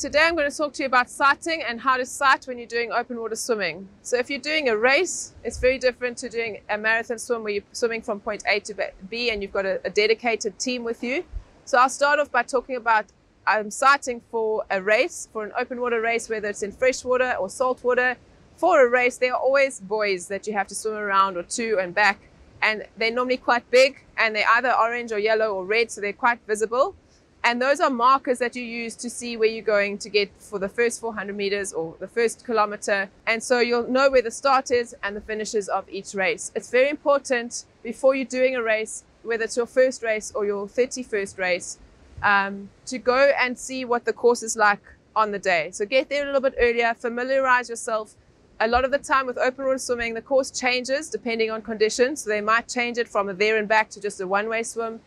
Today I'm going to talk to you about sighting and how to sight when you're doing open water swimming. So if you're doing a race, it's very different to doing a marathon swim where you're swimming from point A to B and you've got a dedicated team with you. So I'll start off by talking about sighting for a race, for an open water race, whether it's in fresh water or salt water. For a race, there are always buoys that you have to swim around or to and back, and they're normally quite big and they're either orange or yellow or red, so they're quite visible. And those are markers that you use to see where you're going to get for the first 400 meters or the first kilometer. And so you'll know where the start is and the finishes of each race. It's very important before you're doing a race, whether it's your first race or your 31st race, to go and see what the course is like on the day. So get there a little bit earlier, familiarize yourself. A lot of the time with open water swimming, the course changes depending on conditions. So they might change it from a there and back to just a one-way swim.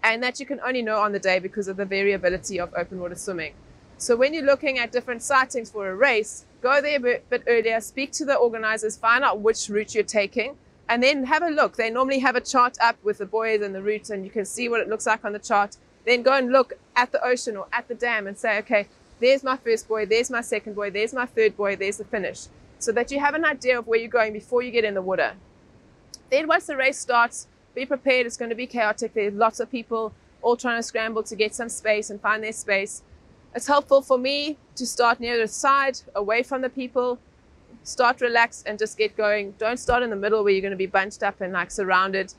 And that you can only know on the day because of the variability of open water swimming. So when you're looking at different sightings for a race, go there a bit earlier, speak to the organizers, find out which route you're taking, and then have a look. They normally have a chart up with the buoys and the routes, and you can see what it looks like on the chart. Then go and look at the ocean or at the dam and say, okay, there's my first buoy, there's my second buoy, there's my third buoy, there's the finish. So that you have an idea of where you're going before you get in the water. Then once the race starts, be prepared. It's going to be chaotic. There's lots of people all trying to scramble to get some space and find their space. It's helpful for me to start near the side, away from the people, start relaxed and just get going. Don't start in the middle where you're going to be bunched up and like surrounded.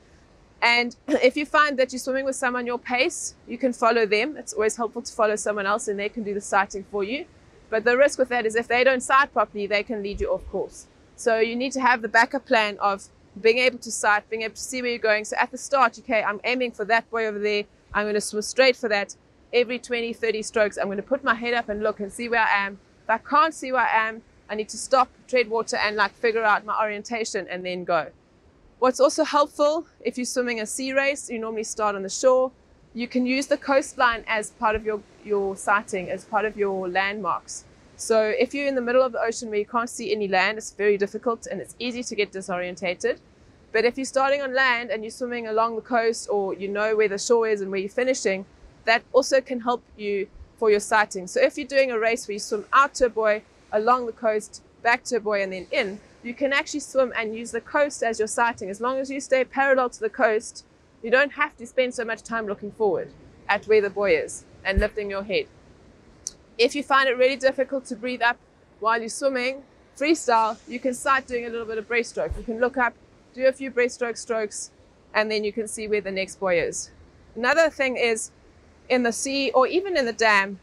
And if you find that you're swimming with someone your pace, you can follow them. It's always helpful to follow someone else and they can do the sighting for you. But the risk with that is if they don't sight properly, they can lead you off course. So you need to have the backup plan of being able to sight, being able to see where you're going. So at the start, okay, I'm aiming for that buoy over there. I'm going to swim straight for that. Every 20, 30 strokes, I'm going to put my head up and look and see where I am. If I can't see where I am, I need to stop, tread water, and like figure out my orientation and then go. What's also helpful, if you're swimming a sea race, you normally start on the shore. You can use the coastline as part of your sighting, as part of your landmarks. So if you're in the middle of the ocean where you can't see any land, it's very difficult and it's easy to get disorientated. But if you're starting on land and you're swimming along the coast, or you know where the shore is and where you're finishing, that also can help you for your sighting. So if you're doing a race where you swim out to a buoy, along the coast, back to a buoy and then in, you can actually swim and use the coast as your sighting. As long as you stay parallel to the coast, you don't have to spend so much time looking forward at where the buoy is and lifting your head. If you find it really difficult to breathe up while you're swimming, freestyle, you can sight doing a little bit of breaststroke. You can look up, do a few breaststroke strokes, and then you can see where the next buoy is. Another thing is in the sea or even in the dam,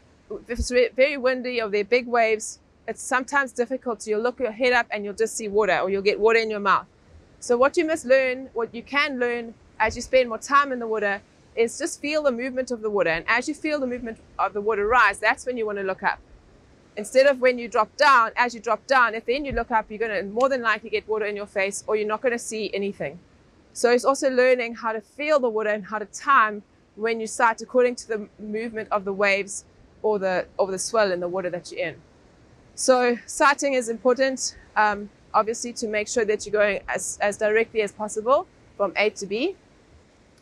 if it's very windy or there are big waves, it's sometimes difficult. You'll look your head up and you'll just see water, or you'll get water in your mouth. So what you must learn, what you can learn as you spend more time in the water, is just feel the movement of the water. And as you feel the movement of the water rise, that's when you want to look up. Instead of when you drop down, as you drop down, if then you look up, you're going to more than likely get water in your face, or you're not going to see anything. So it's also learning how to feel the water and how to time when you sight according to the movement of the waves or the swell in the water that you're in. So sighting is important, obviously, to make sure that you're going as directly as possible from A to B.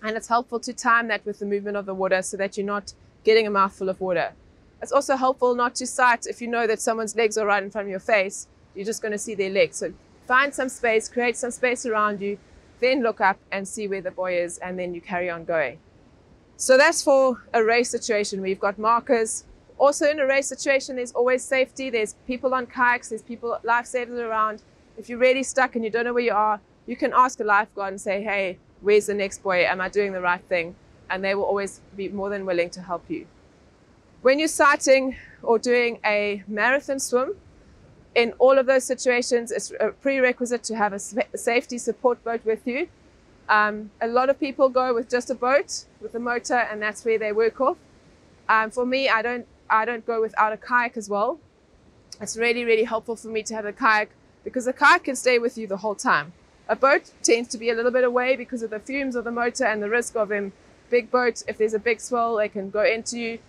And it's helpful to time that with the movement of the water so that you're not getting a mouthful of water. It's also helpful not to sight if you know that someone's legs are right in front of your face. You're just going to see their legs. So find some space, create some space around you, then look up and see where the buoy is, and then you carry on going. So that's for a race situation where you've got markers. Also in a race situation, there's always safety. There's people on kayaks, there's people, lifesavers around. If you're really stuck and you don't know where you are, you can ask a lifeguard and say, hey, where's the next buoy? Am I doing the right thing? And they will always be more than willing to help you. When you're sighting or doing a marathon swim, in all of those situations, it's a prerequisite to have a safety support boat with you. A lot of people go with just a boat with a motor, and that's where they work off. For me, I don't go without a kayak as well. It's really, really helpful for me to have a kayak because the kayak can stay with you the whole time. A boat tends to be a little bit away because of the fumes of the motor and the risk of them. Big boat, if there's a big swell, they can go into you.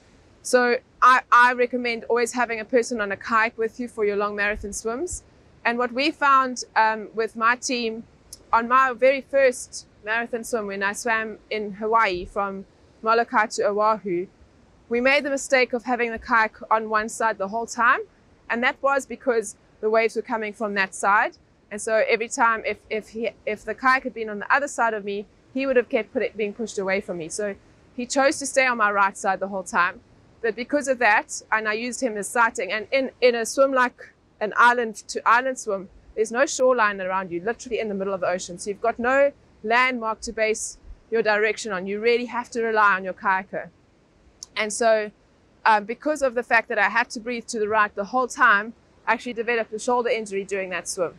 So I recommend always having a person on a kayak with you for your long marathon swims. And what we found with my team on my very first marathon swim, when I swam in Hawaii from Molokai to Oahu, we made the mistake of having the kayak on one side the whole time. And that was because the waves were coming from that side. And so every time if the kayak had been on the other side of me, he would have kept being pushed away from me. So he chose to stay on my right side the whole time. But because of that, and I used him as sighting, and in a swim like an island to island swim, there's no shoreline around you, literally in the middle of the ocean. So you've got no landmark to base your direction on. You really have to rely on your kayaker. And so because of the fact that I had to breathe to the right the whole time, I actually developed a shoulder injury during that swim.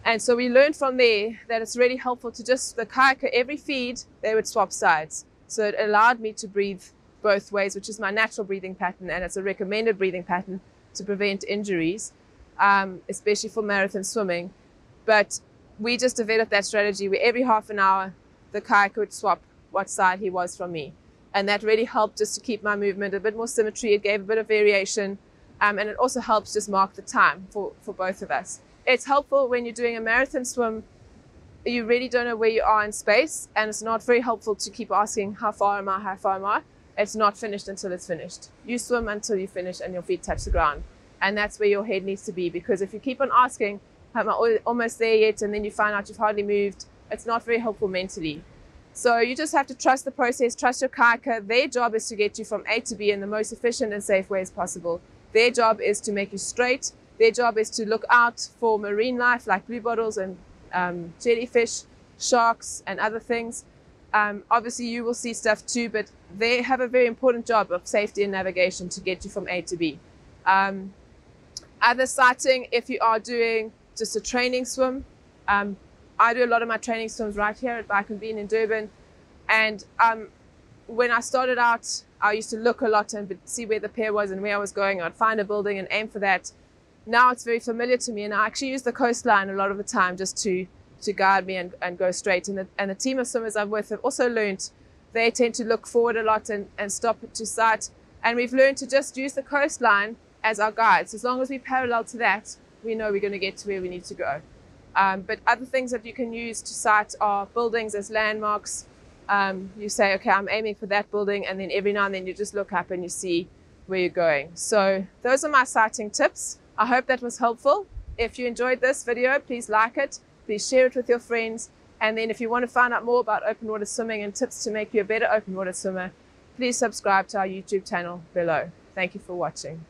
And so we learned from there that it's really helpful to just, the kayaker, every feed, they would swap sides. So it allowed me to breathe both ways, which is my natural breathing pattern, and it's a recommended breathing pattern to prevent injuries, especially for marathon swimming. But we just developed that strategy where every half an hour, the kayaker would swap what side he was from me. And that really helped just to keep my movement a bit more symmetry. It gave a bit of variation, and it also helps just mark the time for both of us. It's helpful when you're doing a marathon swim. You really don't know where you are in space, and it's not very helpful to keep asking, how far am I, how far am I? It's not finished until it's finished. You swim until you finish and your feet touch the ground. And that's where your head needs to be, because if you keep on asking, am I almost there yet? And then you find out you've hardly moved, it's not very helpful mentally. So you just have to trust the process, trust your kayaker. Their job is to get you from A to B in the most efficient and safe way as possible. Their job is to make you straight. Their job is to look out for marine life like blue bottles and jellyfish, sharks, and other things. Obviously, you will see stuff too, but they have a very important job of safety and navigation to get you from A to B. Other sighting, if you are doing just a training swim, I do a lot of my training swims right here at Bike and Bean in Durban. And when I started out, I used to look a lot and see where the pier was and where I was going. I'd find a building and aim for that. Now it's very familiar to me, and I actually use the coastline a lot of the time just to guide me and go straight. And the team of swimmers I'm with have also learned, they tend to look forward a lot and stop to sight. And we've learned to just use the coastline as our guides. As long as we parallel to that, we know we're going to get to where we need to go. But other things that you can use to sight are buildings as landmarks. You say, okay, I'm aiming for that building, and then every now and then you just look up and you see where you're going. So those are my sighting tips. I hope that was helpful. If you enjoyed this video, please like it, please share it with your friends. And then if you want to find out more about open water swimming and tips to make you a better open water swimmer, please subscribe to our YouTube channel below. Thank you for watching.